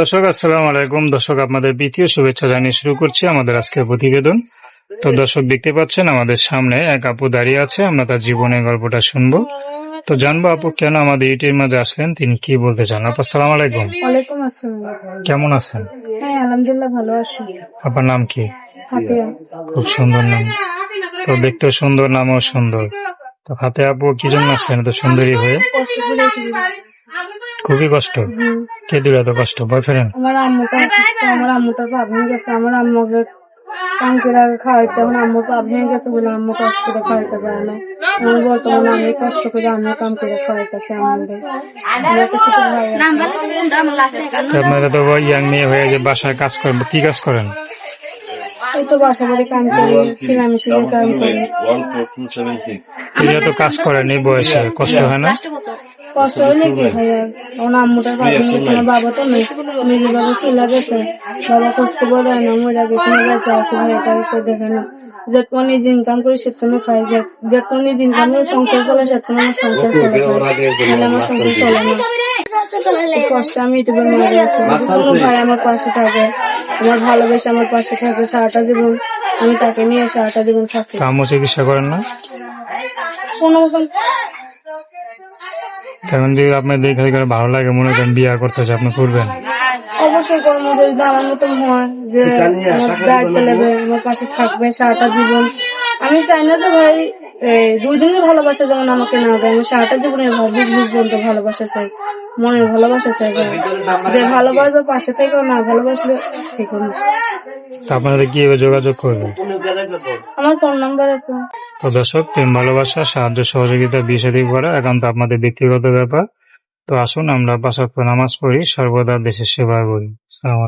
দর্শক আসসালামু আলাইকুম। দর্শক আপনাদের প্রীতীয় শুভেচ্ছা জানিয়ে শুরু করছি আমাদের আজকের প্রতিবেদন। তো দর্শক দেখতে পাচ্ছেন আমাদের সামনে এক আপু দাঁড়িয়ে আছে, আমরা তার জীবনের গল্পটা শুনবো। তো জানবো আপু কেন আমাদের ইউটিউবের মাঝে আসলেন, তিনি কি বলতে চান। আপু আসসালামু আলাইকুম। ওয়ালাইকুম আসসালাম। কেমন আছেন? হ্যাঁ আলহামদুলিল্লাহ ভালো আছি। আপনার নাম কি? হাতিয়া। খুব সুন্দর নাম। তো দেখতেও সুন্দর, নামও সুন্দর। তো হাতে আপু কি জন্য আসলেন এত সুন্দরী হয়ে? কষ্ট করে এসেছি। খুবই কষ্ট। কে দিল এত কষ্ট? বয়ফ্রেন্ড? আমার আম্মুটা অসুস্থ, আমার আম্মুটা পা ভেঙে গেছে, আমার আম্মুকে কাম করে আগে খাওয়াইতে, এখন আম্মু পা ভেঙে গেছে বলে আম্মু কষ্ট করে খাওয়াইতে পারে না। এখন বর্তমানে আমি কষ্ট করে আম্মু কাম করে খাওয়াইতেছে আমাদের। আমার কাছে তো ভালো লাগে। আপনারা তো ইয়াং মেয়ে হয়ে যে বাসায় কাজ করেন, কি কাজ করেন? এই তো বাসা বাড়ি কাম করি, সেলাই মেশিনের কাম করি। তিনি এত কাজ করেন এই বয়সে, কষ্ট হয় না? কষ্ট হইলে কি হয় আর, এখন আম্মুটার পা ভেঙে গেছে, আমার বাবা তো নেই, নিজের বাবা চলে গেছে, বাবা কষ্ট করে দেয় না, মরে গেছে, বেঁচে আছে, এটা তো দেখে না। যেহেতু নিজে ইনকাম করি সেখানে খাই, যেহেতু নিজে ইনকাম করে সংসার চলে সেখানে আমার সংসার চলে, তাহলে আমার সংসার চলে না। কষ্ট আমি ইউটিউবের মাঝে আছি, কোনো ভাই আমার পাশে থাকে, আমার ভালোবেসে আমার পাশে থাকে সারাটা জীবন, আমি তাকে নিয়ে সারাটা জীবন থাকি। আম্মু চিকিৎসা করেন না? কোনো মতন এখন যদি আপনার দেখে করে ভালো লাগে, মনে করেন বিয়ে করতে চাই, আপনি করবেন? অবশ্যই কর্ম যদি আমার মতন হয় যে আমার দায়িত্ব নেবে, আমার পাশে থাকবে সারাটা জীবন। আমি চাই না যে ভাই 2 দিনের ভালোবাসা যেমন আমাকে না দেয়, আমি সারাটা জীবনের পর্যন্ত ভালোবাসা চাই, মনের ভালোবাসা চাই। যে ভালোবাসবে পাশে থেকেও, না ভালোবাসলে থেকেও না। তা আপনাদের কিভাবে যোগাযোগ করবেন? আমার ফোন নাম্বার আছে। তো দর্শক, প্রেম ভালোবাসা, সাহায্য সহযোগিতা, বিয়ে শাদী করা একান্ত আপনাদের ব্যক্তিগত ব্যাপার। তো আসুন আমরা 5 ওয়াক্ত নামাজ পড়ি, সর্বদা দেশের সেবা করি। আসসালামু আলাইকুম।